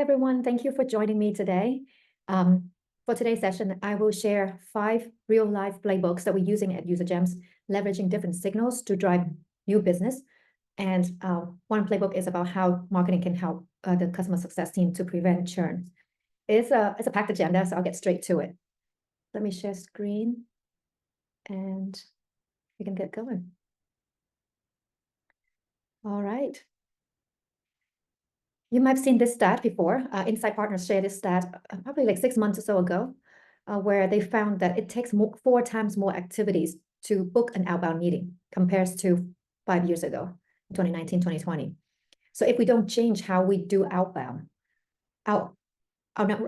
everyone. Thank you for joining me today. For today's session, I will share 5 real-life playbooks that we're using at UserGems, leveraging different signals to drive new business. And one playbook is about how marketing can help the customer success team to prevent churn. It's a packed agenda, so I'll get straight to it. Let me share screen, and we can get going. All right. You might have seen this stat before. Insight Partners shared this stat probably like 6 months or so ago, where they found that it takes 4 times more activities to book an outbound meeting compared to 5 years ago, 2019, 2020. So if we don't change how we do outbound, our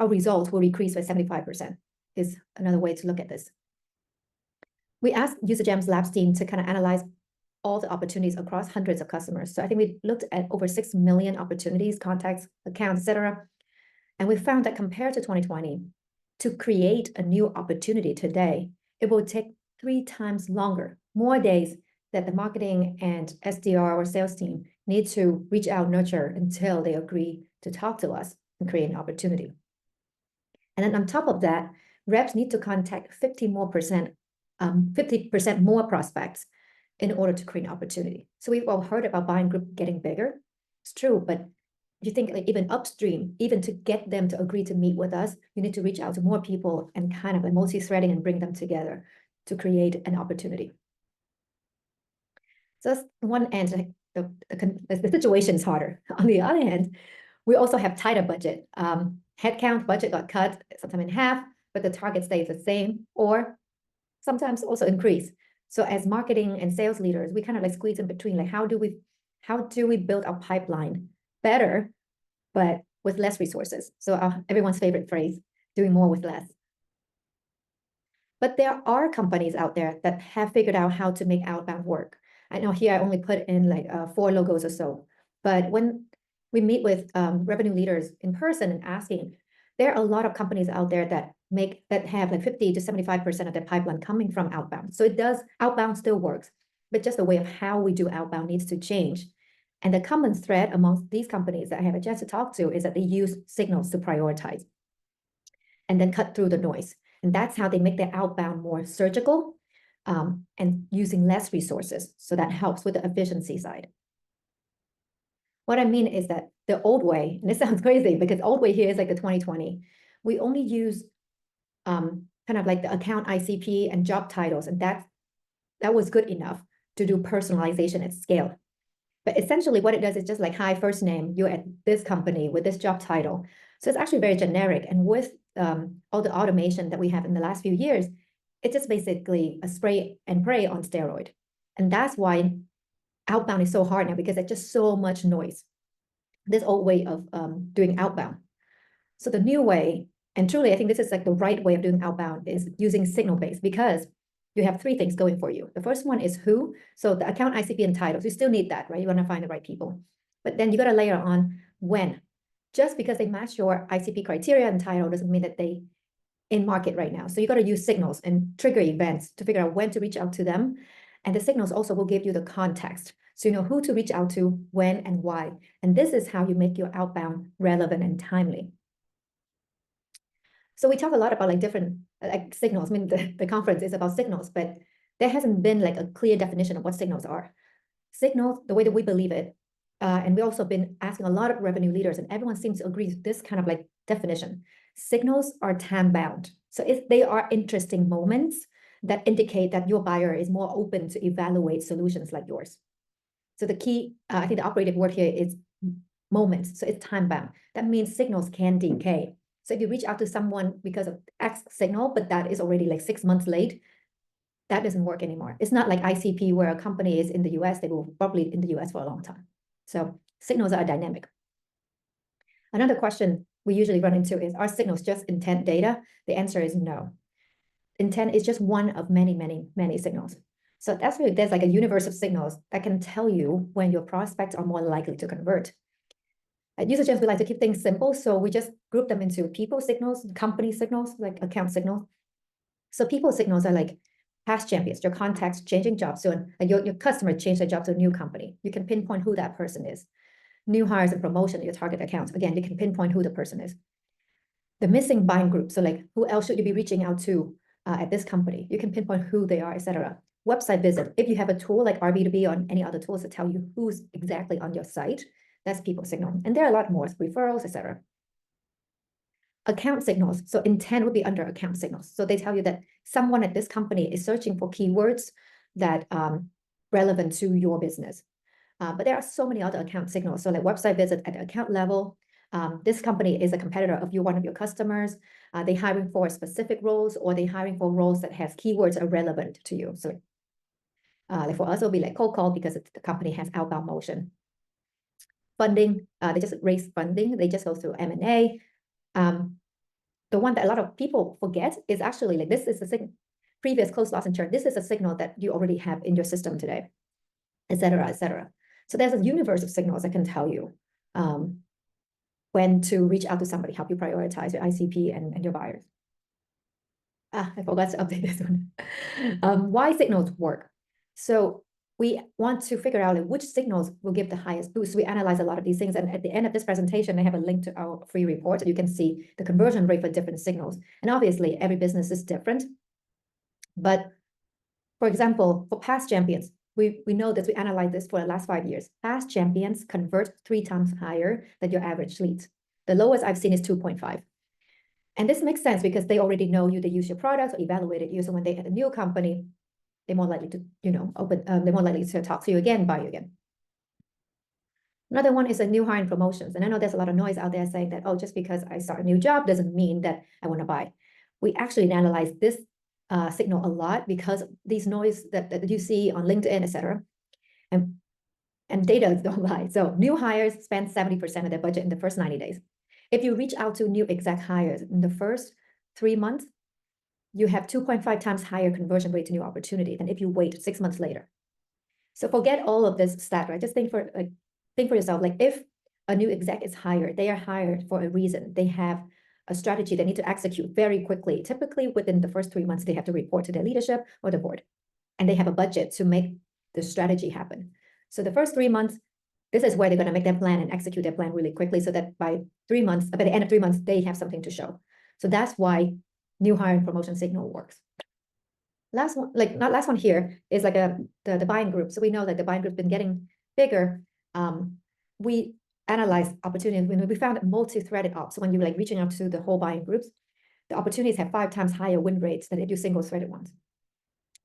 results will decrease by 75%, is another way to look at this. We asked UserGems Labs team to kind of analyze all the opportunities across hundreds of customers. So I think we looked at over 6 million opportunities, contacts, accounts, etc. And we found that compared to 2020, to create a new opportunity today, it will take 3 times longer, more days that the marketing and SDR or sales team need to reach out, nurture until they agree to talk to us and create an opportunity. And then on top of that, reps need to contact 50% more prospects in order to create an opportunity. So we've all heard about buying group getting bigger. It's true, but if you think like even upstream, even to get them to agree to meet with us, you need to reach out to more people and kind of like multi-threading and bring them together to create an opportunity. So that's one end, the situation is harder. On the other hand, we also have tighter budget. Headcount budget got cut, sometimes in half, but the target stays the same, or sometimes also increase. So as marketing and sales leaders, we kind of like squeeze in between, like how do we build our pipeline better, but with less resources? So everyone's favorite phrase, doing more with less. But there are companies out there that have figured out how to make outbound work. I know here I only put in like 4 logos or so, but when we meet with revenue leaders in person and asking, there are a lot of companies out there that have like 50 to 75% of their pipeline coming from outbound. So outbound still works, but just the way of how we do outbound needs to change. And the common thread amongst these companies that I have a chance to talk to is that they use signals to prioritize and then cut through the noise. And that's how they make their outbound more surgical and using less resources. So that helps with the efficiency side. What I mean is that the old way, and this sounds crazy because old way here is like the 2020, we only use kind of like the account ICP and job titles, and that was good enough to do personalization at scale. But essentially what it does is just like, hi, first name, you're at this company with this job title. So it's actually very generic. And with all the automation that we have in the last few years, it's just basically a spray and pray on steroid. And that's why outbound is so hard now, because there's just so much noise. This old way of doing outbound. So the new way, and truly I think this is like the right way of doing outbound, is using signal-based, because you have 3 things going for you. The first one is who. So the account ICP and titles, you still need that, right? You want to find the right people. But then you got to layer on when. Just because they match your ICP criteria and title doesn't mean that they in market right now. So you got to use signals and trigger events to figure out when to reach out to them. And the signals also will give you the context. So you know who to reach out to, when, and why. And this is how you make your outbound relevant and timely. So we talk a lot about like different like signals. I mean, the conference is about signals, but there hasn't been like a clear definition of what signals are. Signals, the way that we believe it, and we also been asking a lot of revenue leaders, and everyone seems to agree with this kind of like definition. Signals are time-bound. So if they are interesting moments that indicate that your buyer is more open to evaluate solutions like yours. So the key, I think the operative word here is moments. So it's time-bound. That means signals can decay. So if you reach out to someone because of X signal, but that is already like 6 months late, that doesn't work anymore. It's not like ICP where a company is in the US, they will probably in the US for a long time. So signals are dynamic. Another question we usually run into is, are signals just intent data? The answer is no. Intent is just one of many, many, many signals. So that's really, there's like a universe of signals that can tell you when your prospects are more likely to convert. At UserGems, we like to keep things simple. So we just group them into people signals, company signals, like account signals. So people signals are like past champions, your contacts changing jobs. So like your customer changed their job to a new company. You can pinpoint who that person is. new hires and promotion in your target accounts. Again, you can pinpoint who the person is. The missing buying group, so like who else should you be reaching out to at this company? You can pinpoint who they are, etc. Website visit. If you have a tool like RB2B or any other tools that tell you who's exactly on your site, that's people signal. And there are a lot more, referrals, etc. Account signals. So intent would be under account signals. So they tell you that someone at this company is searching for keywords that relevant to your business. But there are so many other account signals. So like website visit at the account level. This company is a competitor of one of your customers. They hiring for specific roles, or they hiring for roles that has keywords are relevant to you. So like for us, it'll be like cold call because the company has outbound motion. Funding, they just raise funding. They just go through M&A. The one that a lot of people forget is actually like this is a previous close loss and churn. This is a signal that you already have in your system today, etc., etc. So there's a universe of signals that can tell you when to reach out to somebody, help you prioritize your ICP and your buyers. I forgot to update this one. Why signals work. So we want to figure out like, which signals will give the highest boost. We analyze a lot of these things. And at the end of this presentation, I have a link to our free report. So you can see the conversion rate for different signals. And obviously, every business is different. But for example, for past champions, we know that we analyzed this for the last 5 years. Past champions convert 3 times higher than your average leads. The lowest I've seen is 2.5. And this makes sense because they already know you, they use your products or evaluated you. So when they add a new company, they're more likely to, they're more likely to talk to you again, buy you again. Another one is a new hire and promotions. And I know there's a lot of noise out there saying that, oh, just because I start a new job doesn't mean that I want to buy. We actually analyze this signal a lot because these noise that you see on LinkedIn, etc. And data don't lie. So new hires spend 70% of their budget in the first 90 days. If you reach out to new exec hires in the first 3 months, you have 2.5 times higher conversion rate to new opportunity than if you wait 6 months later. So forget all of this stat, right? Just think for yourself, like if a new exec is hired, they are hired for a reason. They have a strategy they need to execute very quickly. Typically within the first 3 months, they have to report to their leadership or the board, and they have a budget to make the strategy happen. So the first 3 months, this is where they're going to make their plan and execute their plan really quickly so that by the end of 3 months, they have something to show. So that's why new hire and promotion signal works. Last one, like not last one here, is like the buying group. So we know that the buying group's been getting bigger. We analyzed opportunities when we found multi-threaded ops. So when you're like reaching out to the whole buying groups, the opportunities have 5 times higher win rates than if you single-threaded ones.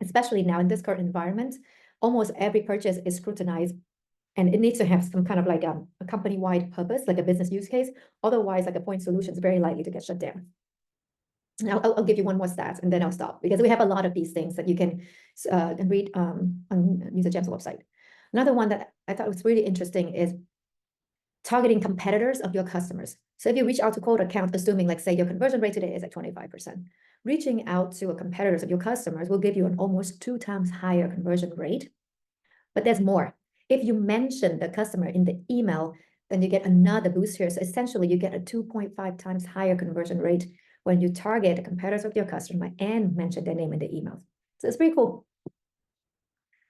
Especially now in this current environment, almost every purchase is scrutinized, and it needs to have some kind of like a company-wide purpose, like a business use case. Otherwise, like a point solution is very likely to get shut down. Now, I'll give you one more stat and then I'll stop because we have a lot of these things that you can read on UserGem's website. Another one that I thought was really interesting is targeting competitors of your customers. So if you reach out to cold accounts, assuming like say your conversion rate today is at 25%, reaching out to a competitors of your customers will give you an almost 2 times higher conversion rate. But there's more. If you mention the customer in the email, then you get another boost here. So essentially you get a 2.5 times higher conversion rate when you target the competitors of your customer and mention their name in the emails. So it's pretty cool.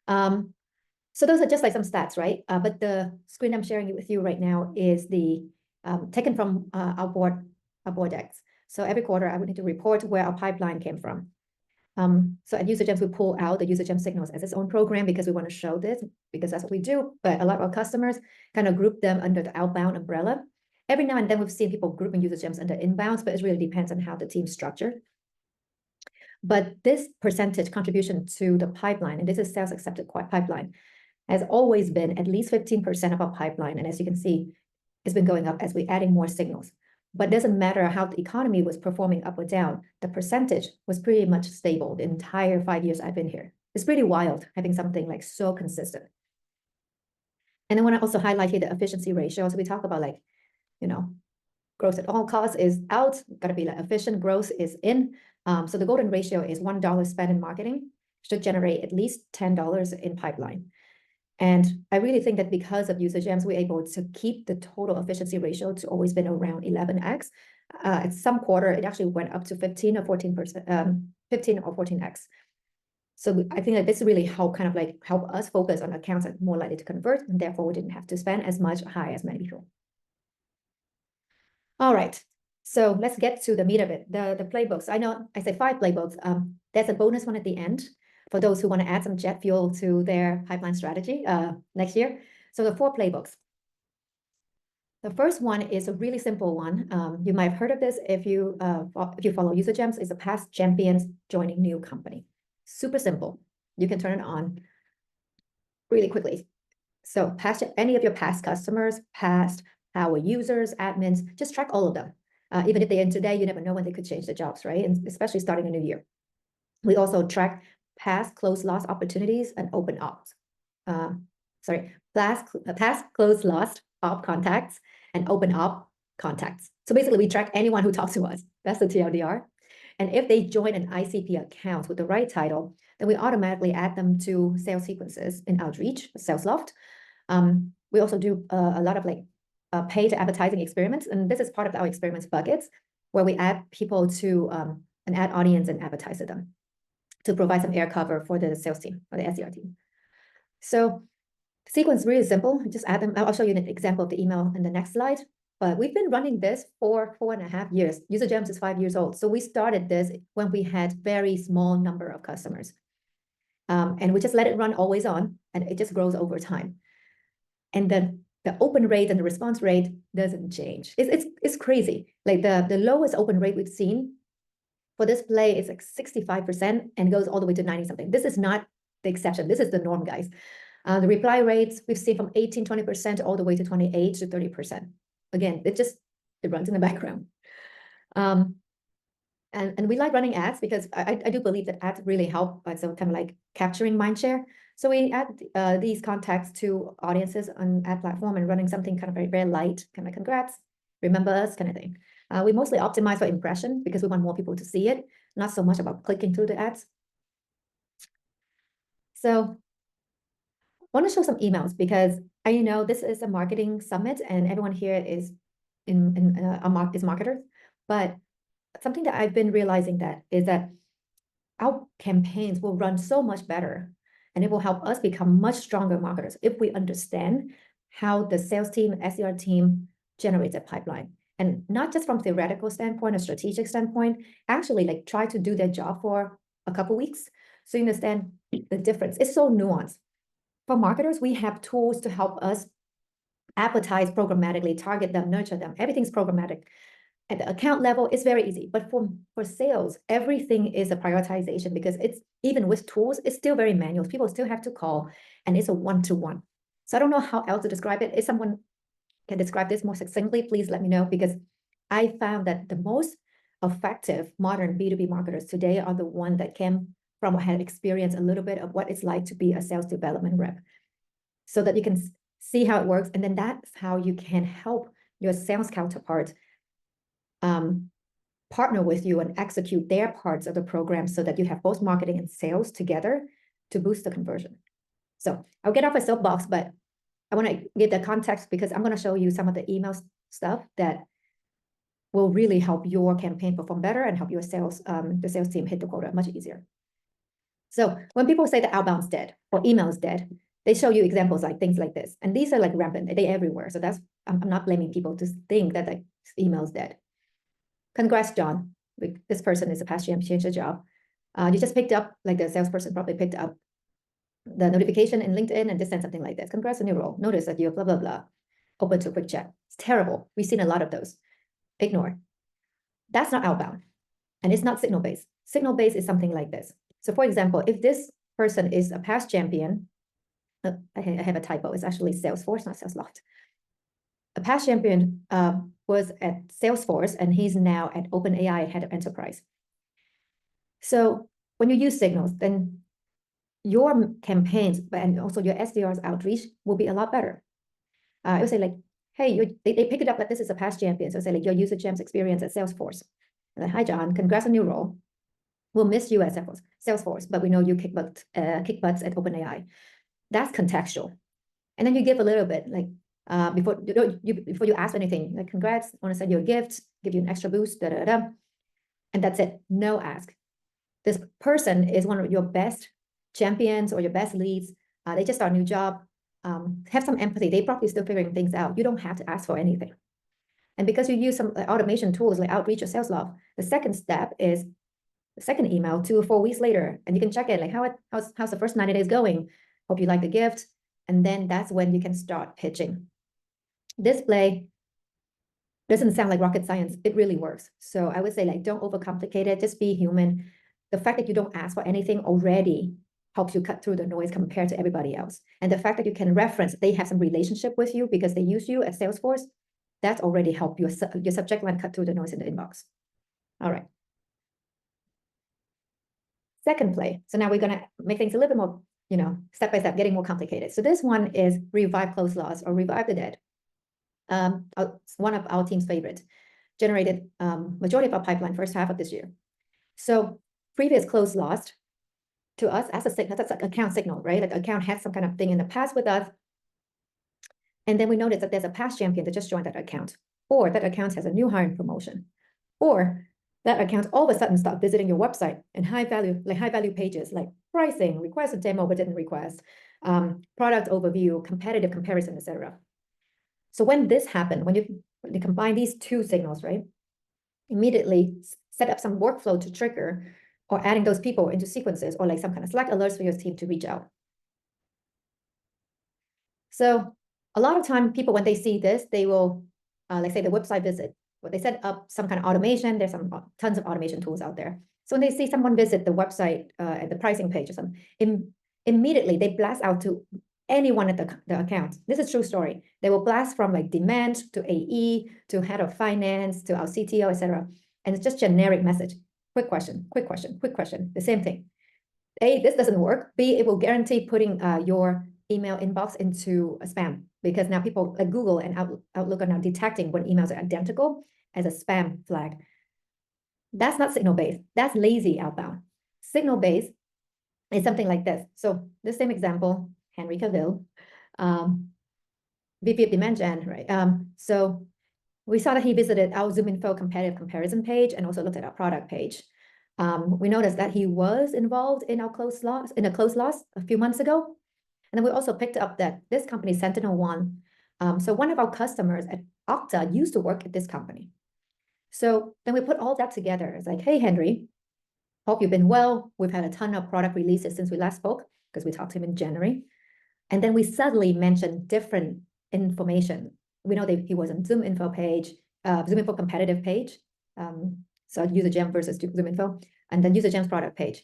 So those are just like some stats, right? But the screen I'm sharing with you right now is the taken from our board decks. So every quarter I would need to report where our pipeline came from. So at UserGems, we pull out the UserGem signals as its own program because we want to show this, because that's what we do. But a lot of our customers kind of group them under the outbound umbrella. Every now and then we've seen people grouping UserGems under inbounds, but it really depends on how the team's structured. But this percentage contribution to the pipeline, and this is sales accepted pipeline, has always been at least 15% of our pipeline. And as you can see, it's been going up as we're adding more signals. But it doesn't matter how the economy was performing up or down, the percentage was pretty much stable the entire 5 years I've been here. It's pretty wild having something like so consistent. And then I want to also highlight here the efficiency ratio. So we talk about like, growth at all costs is out, gotta be like efficient, growth is in. So the golden ratio is $1 spent in marketing should generate at least $10 in pipeline. And I really think that because of UserGems, we're able to keep the total efficiency ratio to always been around 11x. At some quarter, it actually went up to 15 or 14%, 15 or 14x. So I think that this really help us focus on accounts that are more likely to convert, and therefore we didn't have to spend as much high as many people. All right, so let's get to the meat of it, the playbooks. I know I said 5 playbooks. There's a bonus one at the end for those who want to add some jet fuel to their pipeline strategy next year. So the 4 playbooks. The first one is a really simple one. You might have heard of this if you follow User Gems. It's a past champions joining new company. Super simple. You can turn it on really quickly. So any of your past customers, past power users, admins, just track all of them. Even if they end today, you never know when they could change their jobs, right? And especially starting a new year. We also track past closed loss opportunities and open ops. Past closed lost op contacts and open op contacts. So basically we track anyone who talks to us. That's the TLDR. And if they join an ICP account with the right title, then we automatically add them to sales sequences in Outreach, Sales Loft. We also do a lot of paid advertising experiments. And this is part of our experiments buckets where we add people to an ad audience and advertise to them to provide some air cover for the sales team or the SDR team. So sequence is really simple. Just add them. I'll show you an example of the email in the next slide. But we've been running this for 4.5 years. User Gems is 5 years old. So we started this when we had very small number of customers. And we just let it run always on, and it just grows over time. And then the open rate and the response rate doesn't change. It's crazy. Like the lowest open rate we've seen for this play is like 65% and goes all the way to 90 something. This is not the exception. This is the norm, guys. The reply rates we've seen from 18-20% all the way to 28 to 30%. Again, it runs in the background. And we like running ads because I do believe that ads really help by kind of like capturing mindshare. So we add these contacts to audiences on ad platform and running something kind of very, very light, kind of congrats, remember us kind of thing. We mostly optimize for impression because we want more people to see it, not so much about clicking through the ads. So I want to show some emails because I know this is a marketing summit and everyone here is marketers, but something that I've been realizing is that our campaigns will run so much better and it will help us become much stronger marketers if we understand how the sales team, SDR team generates a pipeline. And not just from theoretical standpoint or strategic standpoint, actually like try to do their job for a couple weeks so you understand the difference. It's so nuanced. For marketers, we have tools to help us advertise programmatically, target them, nurture them. Everything's programmatic. At the account level, it's very easy. But for sales, everything is a prioritization because it's even with tools, it's still very manual. People still have to call and it's a one-to-one. So I don't know how else to describe it. If someone can describe this more succinctly, please let me know because I found that the most effective modern B2B marketers today are the ones that came from or had experienced a little bit of what it's like to be a sales development rep so that you can see how it works. And then that's how you can help your sales counterpart partner with you and execute their parts of the program so that you have both marketing and sales together to boost the conversion. So I'll get off a soapbox, but I want to give the context because I'm going to show you some of the email stuff that will really help your campaign perform better and help your sales, the sales team hit the quota much easier. So when people say that outbound's dead or email is dead, they show you examples like things like this. And these are like rampant, they're everywhere. So I'm not blaming people to think that the email is dead. Congrats, John. This person is a past GM, changed the job. You just picked up, like the salesperson probably picked up the notification in LinkedIn and just sent something like this. Congrats on your role. Notice that you're blah, blah, blah. Open to a quick chat. It's terrible. We've seen a lot of those. Ignore. That's not outbound. And it's not signal-based. Signal-based is something like this. So for example, if this person is a past champion, I have a typo. It's actually Salesforce, not Salesloft. A past champion was at Salesforce and he's now at OpenAI, head of enterprise. So when you use signals, then your campaigns and also your SDR's outreach will be a lot better. I would say like, hey, they pick it up that this is a past champion. So say like your User Gems experience at Salesforce. And then, hi, John, congrats on your role. We'll miss you at Salesforce, but we know you kick butts at OpenAI. That's contextual. And then you give a little bit like, before you ask anything, like congrats, I want to send you a gift, give you an extra boost, and that's it. No ask. This person is one of your best champions or your best leads, they just start a new job, have some empathy. They probably still figuring things out. You don't have to ask for anything. And because you use some automation tools like Outreach or SalesLoft, the second step is the second email 2 or 4 weeks later, and you can check it like how's the first 90 days going? Hope you like the gift. And then that's when you can start pitching. This play doesn't sound like rocket science. It really works. So I would say like don't overcomplicate it. Just be human. The fact that you don't ask for anything already helps you cut through the noise compared to everybody else. And the fact that you can reference they have some relationship with you because they use you at Salesforce, that's already helped your subject line cut through the noise in the inbox. All right. Second play. So now we're going to make things a little bit more, step by step, getting more complicated. So this one is revive closed loss or revive the dead. One of our team's favorite, generated majority of our pipeline first half of this year. So previous closed lost to us as a signal, that's an account signal, right? Like account had some kind of thing in the past with us. And then we noticed that there's a past champion that just joined that account, or that account has a new hiring promotion, or that account all of a sudden start visiting your website and high value pages like pricing, request a demo but didn't request, product overview, competitive comparison, etc. So when this happened, when you combine these two signals, right, immediately set up some workflow to trigger or adding those people into sequences or like some kind of Slack alerts for your team to reach out. So a lot of time people, when they see this, they will, like say the website visit, but they set up some kind of automation. There's some tons of automation tools out there. So when they see someone visit the website at the pricing page or something, immediately they blast out to anyone at the account. This is true story. They will blast from like demand to AE to head of finance to our CTO, etc. And it's just generic message. Quick question, quick question, quick question. The same thing. A, this doesn't work. B, it will guarantee putting your email inbox into a spam, because now people like Google and Outlook are now detecting when emails are identical as a spam flag. That's not signal-based. That's lazy outbound. Signal-based is something like this. So the same example, Henry Cavill, VP of Demand Gen, right? So we saw that he visited our ZoomInfo competitive comparison page and also looked at our product page. We noticed that he was involved in our closed loss a few months ago. And then we also picked up that this company, SentinelOne, so one of our customers at Okta used to work at this company. So then we put all that together. It's like, hey, Henry, hope you've been well. We've had a ton of product releases since we last spoke because we talked to him in January. And then we suddenly mentioned different information. We know that he was on ZoomInfo page, ZoomInfo competitive page. So UserGem versus ZoomInfo, and then UserGem's product page.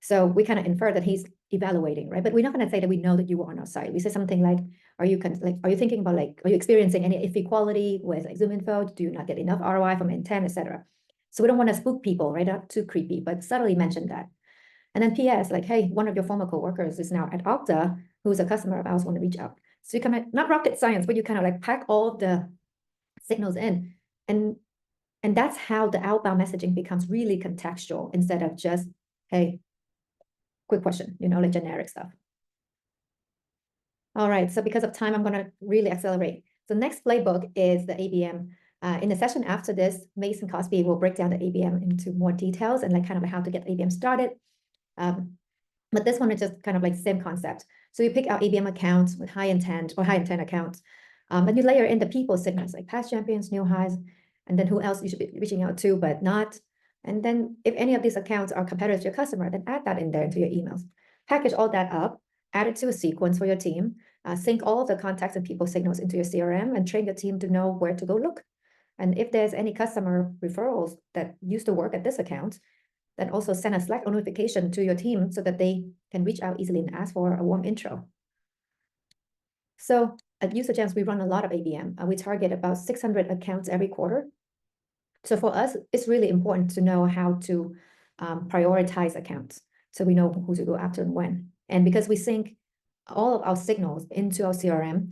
So we kind of infer that he's evaluating, right? But we're not going to say that we know that you were on our site. We say something like, are you thinking about are you experiencing any inequality with like ZoomInfo? Do you not get enough ROI from intent, etc.? So we don't want to spook people, right? Not too creepy, but subtly mention that. And then PS, like, hey, one of your former coworkers is now at Okta, who's a customer of ours, want to reach out. So you kind of, not rocket science, but you kind of like pack all of the signals in. And that's how the outbound messaging becomes really contextual instead of just, hey, quick question, like generic stuff. All right, so because of time, I'm going to really accelerate. So next playbook is the ABM. In the session after this, Mason Cosby will break down the ABM into more details and like kind of how to get ABM started. But this one is just kind of like the same concept. So you pick out ABM accounts with high intent or high intent accounts, and you layer in the people signals like past champions, new highs, and then who else you should be reaching out to, but not. And then if any of these accounts are competitors to your customer, then add that in there into your emails. Package all that up, add it to a sequence for your team, sync all of the contacts and people signals into your CRM, and train your team to know where to go look. And if there's any customer referrals that used to work at this account, then also send a Slack notification to your team so that they can reach out easily and ask for a warm intro. So at UserGems, we run a lot of ABM. We target about 600 accounts every quarter. So for us, it's really important to know how to prioritize accounts so we know who to go after and when. And because we sync all of our signals into our CRM,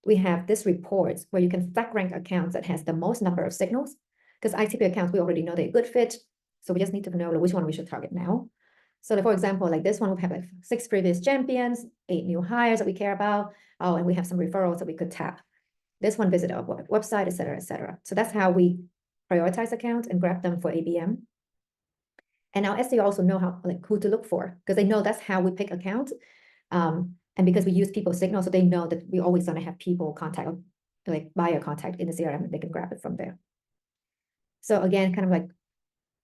we have this report where you can stack rank accounts that has the most number of signals. Because ITP accounts, we already know they're a good fit. So we just need to know which one we should target now. So for example, like this one, we have like 6 previous champions, 8 new hires that we care about. Oh, and we have some referrals that we could tap. This one visit our website, et cetera, et cetera. So that's how we prioritize accounts and grab them for ABM. And our SDR also know how, like, who to look for, because they know that's how we pick accounts. And because we use people signal, so they know that we always gonna have people contact, like buyer contact in the CRM, and they can grab it from there. So again, kind of like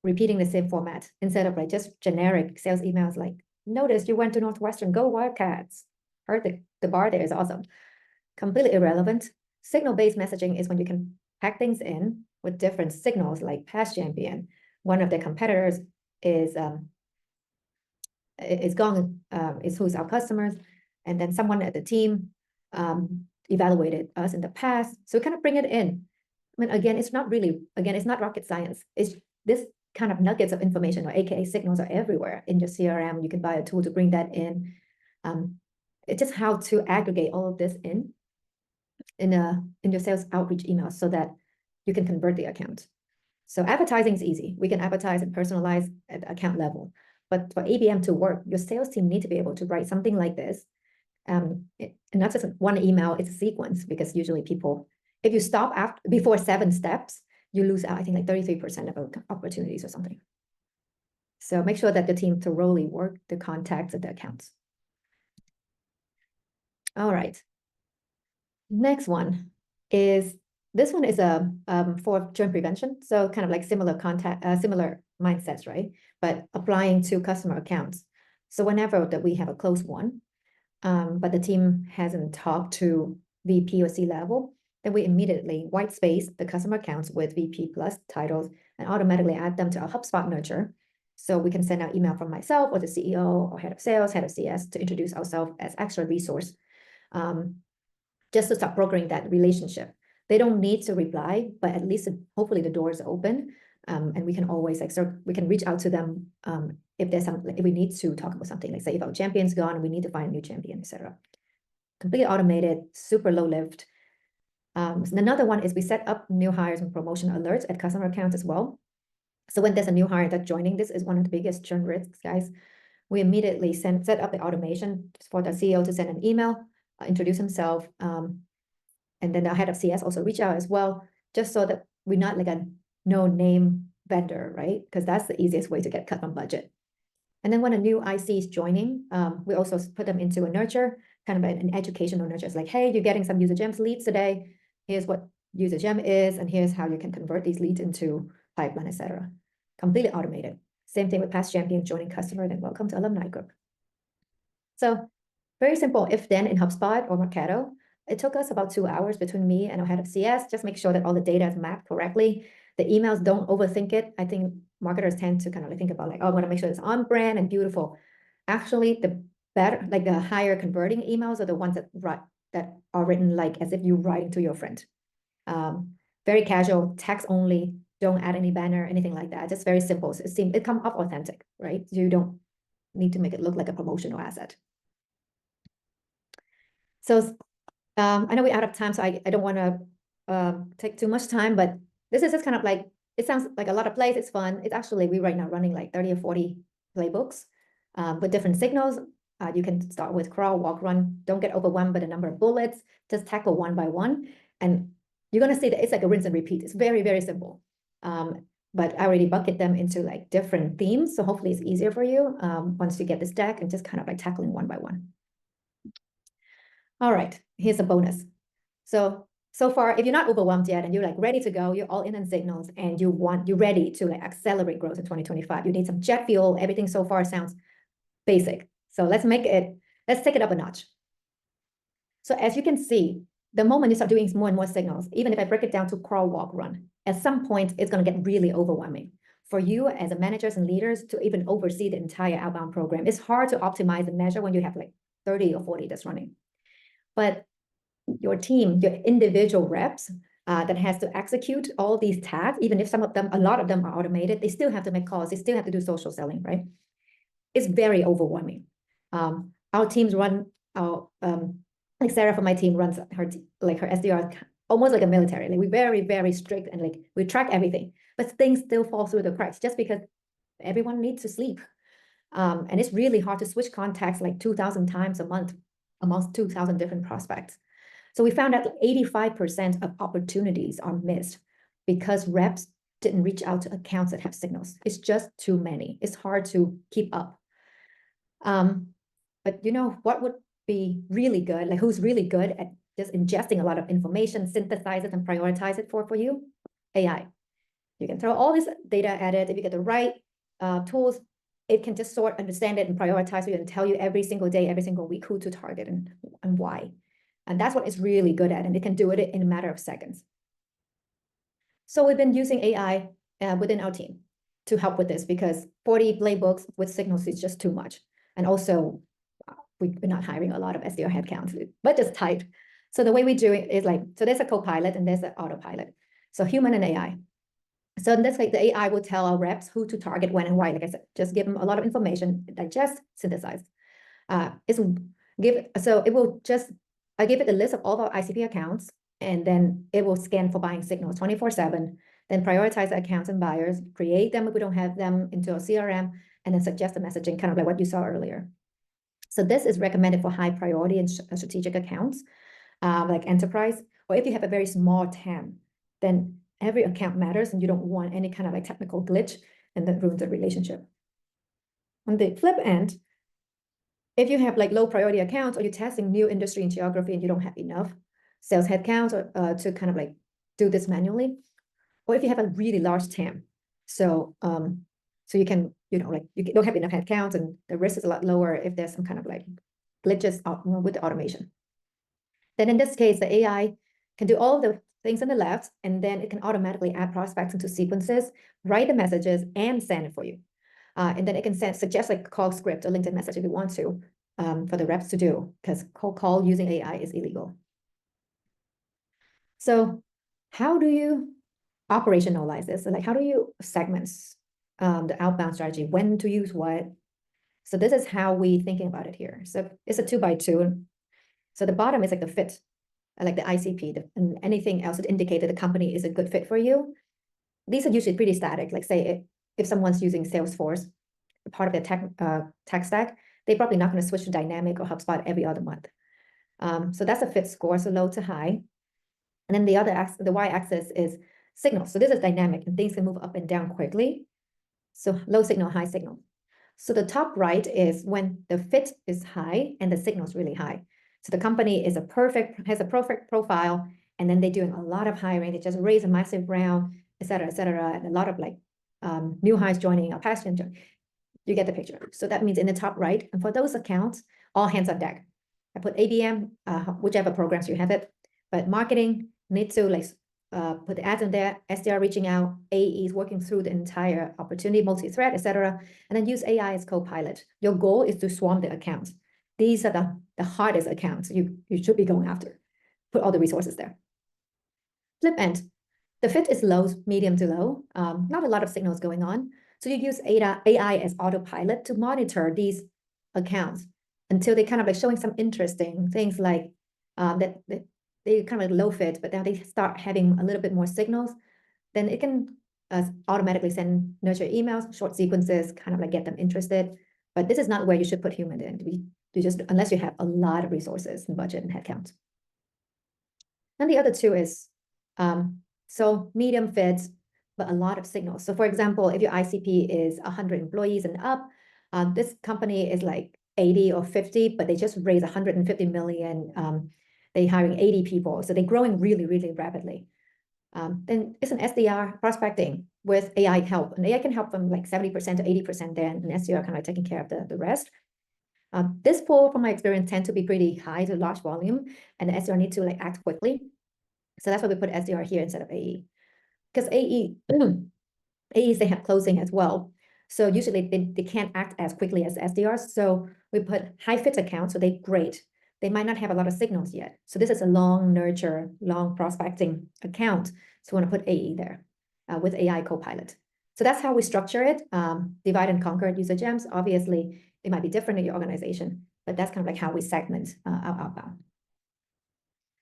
repeating the same format instead of like just generic sales emails like, notice you went to Northwestern, go Wildcats. Heard the bar there is awesome. Completely irrelevant. Signal-based messaging is when you can pack things in with different signals, like past champion. One of their competitors is gone, is who's our customers, and then someone at the team evaluated us in the past. So kind of bring it in. I mean, again, it's not rocket science. It's this kind of nuggets of information, or AKA signals, are everywhere in your CRM. You can buy a tool to bring that in. It's just how to aggregate all of this in your sales outreach emails so that you can convert the account. So advertising is easy. We can advertise and personalize at the account level. But for ABM to work, your sales team need to be able to write something like this. And not just one email, it's a sequence, because usually people, if you stop before 7 steps, you lose out, I think, like 33% of opportunities or something. So make sure that the team thoroughly work the contacts and the accounts. All right. Next one is, this one is for churn prevention. So kind of like similar mindsets, right? But applying to customer accounts. So whenever that we have a close one, but the team hasn't talked to VP or C level, then we immediately white space the customer accounts with VP plus titles and automatically add them to our HubSpot nurture. So we can send out email from myself or the CEO or head of sales, head of CS to introduce ourselves as extra resource, just to start brokering that relationship. They don't need to reply, but at least hopefully the door is open, and we can always we can reach out to them if we need to talk about something, like say if our champion's gone and we need to find a new champion, etc. Completely automated, super low lift. Another one is we set up new hires and promotion alerts at customer accounts as well. So when there's a new hire that's joining, this is one of the biggest churn risks, guys. We immediately set up the automation for the CEO to send an email, introduce himself, and then the head of CS also reach out as well, just so that we're not like a no-name vendor, right? Because that's the easiest way to get cut on budget. And then when a new IC is joining, we also put them into a nurture, kind of an educational nurture. It's like, hey, you're getting some user gems leads today. Here's what user gem is, and here's how you can convert these leads into pipeline, etc. Completely automated. Same thing with past champion joining customer, then welcome to alumni group. So very simple if then in HubSpot or Marketo. It took us about 2 hours between me and our head of CS, just make sure that all the data is mapped correctly. The emails, don't overthink it. I think marketers tend to kind of think about like, oh, I want to make sure it's on brand and beautiful. Actually, the better, like the higher converting emails are the ones that are written like as if you're writing to your friend. Very casual, text only, don't add any banner, anything like that. Just very simple. So it comes up authentic, right? You don't need to make it look like a promotional asset. So I know we're out of time, so I don't want to take too much time, but this is just kind of like, it sounds like a lot of plays. It's fun. It's actually, we're right now running like 30 or 40 playbooks with different signals. You can start with crawl, walk, run. Don't get overwhelmed by the number of bullets. Just tackle one by one. And you're going to see that it's like a rinse and repeat. It's very, very simple. But I already bucket them into like different themes. So hopefully it's easier for you once you get this deck and just kind of like tackling one by one. All right, here's a bonus. So far, if you're not overwhelmed yet and you're like ready to go, you're all in on signals and you're ready to like accelerate growth in 2025. You need some jet fuel. Everything so far sounds basic. So let's take it up a notch. So as you can see, the moment you start doing more and more signals, even if I break it down to crawl, walk, run, at some point, it's going to get really overwhelming. For you as a managers and leaders to even oversee the entire outbound program, it's hard to optimize and measure when you have like 30 or 40 that's running. But your team, your individual reps that has to execute all these tasks, even if a lot of them are automated, they still have to make calls, they still have to do social selling, right? It's very overwhelming. Our teams run, like Sarah from my team runs her SDR almost like a military. Like we're very, very strict and like we track everything, but things still fall through the cracks just because everyone needs to sleep. And it's really hard to switch contacts like 2,000 times a month amongst 2,000 different prospects. So we found out 85% of opportunities are missed because reps didn't reach out to accounts that have signals. It's just too many. It's hard to keep up. But you know what would be really good, like who's really good at just ingesting a lot of information, synthesize it and prioritize it for you? AI. You can throw all this data at it. If you get the right tools, it can just sort, understand it, and prioritize you and tell you every single day, every single week who to target and why. And that's what it's really good at, and it can do it in a matter of seconds. So we've been using AI within our team to help with this, because 40 playbooks with signals is just too much. And also, we're not hiring a lot of SDR headcounts, but just tight. So the way we do it is like, so there's a co-pilot and there's an autopilot. So human and AI. So in this case, the AI will tell our reps who to target, when and why. Like I said, just give them a lot of information, digest, synthesize. So it will just, I give it a list of all of our ICP accounts, and then it will scan for buying signals 24/7, then prioritize the accounts and buyers, create them if we don't have them into a CRM, and then suggest the messaging, kind of like what you saw earlier. So this is recommended for high priority and strategic accounts, like enterprise, or if you have a very small TAM, then every account matters and you don't want any kind of like technical glitch and that ruins the relationship. On the flip end, if you have like low priority accounts, or you're testing new industry and geography and you don't have enough sales headcounts to kind of like do this manually, or if you have a really large TAM, so you can, you know, like you don't have enough headcounts and the risk is a lot lower if there's some kind of like glitches with the automation. Then in this case, the AI can do all the things on the left, and then it can automatically add prospects into sequences, write the messages, and send it for you. And then it can suggest like a call script or LinkedIn message if you want to, for the reps to do, because cold call using AI is illegal. So how do you operationalize this? So like, how do you segment the outbound strategy, when to use what? So this is how we thinking about it here. So it's a 2x2. So the bottom is like the fit, like the ICP, and anything else that indicated the company is a good fit for you. These are usually pretty static. Like say if someone's using Salesforce, part of their tech stack, they're probably not going to switch to Dynamic or HubSpot every other month. So that's a fit score, so low to high. And then the y-axis is signal. So this is dynamic and things can move up and down quickly. So low signal, high signal. So the top right is when the fit is high and the signal is really high. So the company has a perfect profile, and then they're doing a lot of hiring. They just raise a massive round, et cetera, and a lot of like new hires joining, or past joining. You get the picture. So that means in the top right, and for those accounts, all hands on deck. I put ABM, whichever programs you have it, but marketing needs to like put the ads in there, SDR reaching out, AEs working through the entire opportunity, multi-thread, et cetera, and then use AI as co-pilot. Your goal is to swarm the accounts. These are the hardest accounts you should be going after. Put all the resources there. Flip end, the fit is low, medium to low, not a lot of signals going on. So you use AI as autopilot to monitor these accounts until they kind of like showing some interesting things, like that they kind of like low fit, but then they start having a little bit more signals. Then it can automatically send nurture emails, short sequences, kind of like get them interested. But this is not where you should put human in. You just, unless you have a lot of resources and budget and headcount. And the other two is, so medium fits, but a lot of signals. So for example, if your ICP is 100 employees and up, this company is like 80 or 50, but they just raised 150 million. They're hiring 80 people. So they're growing really, really rapidly. Then it's an SDR prospecting with AI help. And AI can help them like 70% to 80% there, and SDR kind of taking care of the rest. This pool, from my experience, tend to be pretty high to large volume, and the SDR need to like act quickly. So that's why we put SDR here instead of AE. Because AEs, they have closing as well. So usually they can't act as quickly as SDRs. So we put high fit accounts, so they're great. They might not have a lot of signals yet. So this is a long nurture, long prospecting account. So we want to put AE there with AI Copilot. So that's how we structure it. Divide and conquer user gems. Obviously, it might be different in your organization, but that's kind of like how we segment our outbound.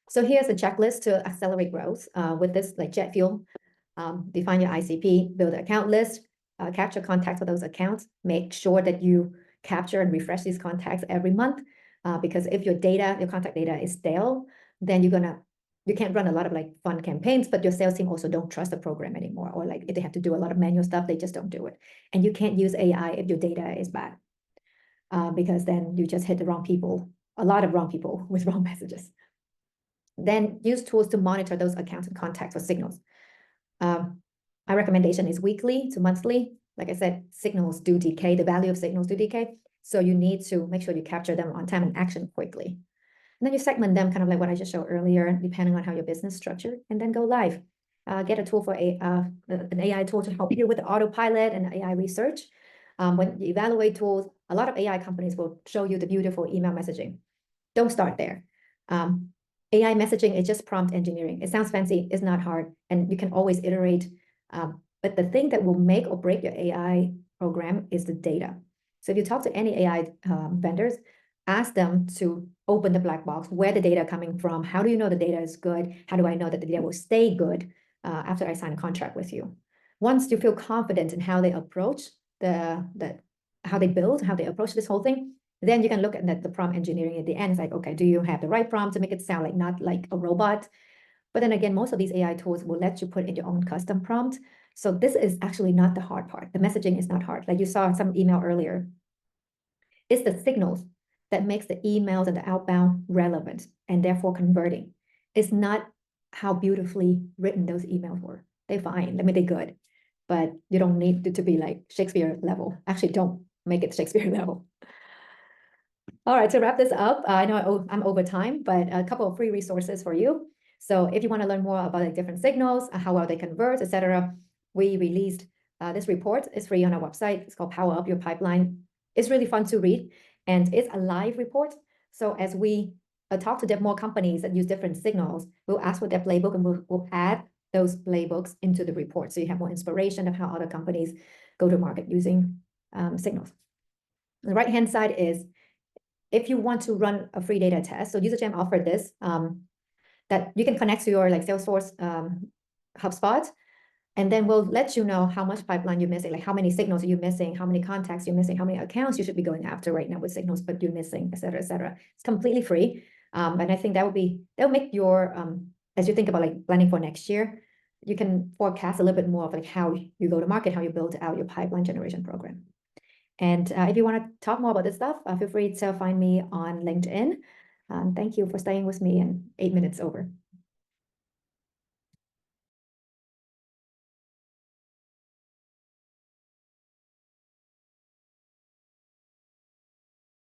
So here's a checklist to accelerate growth with this like jet fuel. Define your ICP, build an account list, capture contacts for those accounts. Make sure that you capture and refresh these contacts every month, because if your contact data is stale, then you're gonna you can't run a lot of like fun campaigns, but your sales team also don't trust the program anymore, or like if they have to do a lot of manual stuff, they just don't do it. And you can't use AI if your data is bad, because then you just hit the wrong people, a lot of wrong people with wrong messages. Then use tools to monitor those accounts and contacts for signals. My recommendation is weekly to monthly. Like I said, signals do decay, the value of signals do decay. So you need to make sure you capture them on time and action quickly. And then you segment them kind of like what I just showed earlier, depending on how your business is structured, and then go live. Get a tool for an AI tool to help you with the autopilot and AI research. When you evaluate tools, a lot of AI companies will show you the beautiful email messaging. Don't start there. AI messaging is just prompt engineering. It sounds fancy, it's not hard, and you can always iterate. But the thing that will make or break your AI program is the data. So if you talk to any AI vendors, ask them to open the black box, where the data coming from, how do you know the data is good, how do I know that the data will stay good after I sign a contract with you? Once you feel confident in how they approach how they build, how they approach this whole thing, then you can look at the prompt engineering at the end. It's like, okay, do you have the right prompt to make it sound like not like a robot? But then again, most of these AI tools will let you put in your own custom prompt. So this is actually not the hard part. The messaging is not hard. Like you saw some email earlier. It's the signals that makes the emails and the outbound relevant and therefore converting. It's not how beautifully written those emails were. They're fine. I mean, they're good, but you don't need it to be like Shakespeare level. Actually, don't make it Shakespeare level. All right, to wrap this up, I know I'm over time, but a couple of free resources for you. So if you want to learn more about like different signals, how well they convert, etc., we released this report. It's free on our website. It's called Power Up Your Pipeline. It's really fun to read, and it's a live report. So as we talk to more companies that use different signals, we'll ask for their playbook, and we'll add those playbooks into the report, so you have more inspiration of how other companies go to market using signals. The right-hand side is, if you want to run a free data test, so UserGem offered this, that you can connect to your like Salesforce HubSpot, and then we'll let you know how much pipeline you're missing, like how many signals are you missing, how many contacts you're missing, how many accounts you should be going after right now with signals, but you're missing, et cetera, et cetera. It's completely free. And I think that'll make your, as you think about like planning for next year, you can forecast a little bit more of like how you go to market, how you build out your pipeline generation program. And if you want to talk more about this stuff, feel free to find me on LinkedIn. Thank you for staying with me, and 8 minutes over.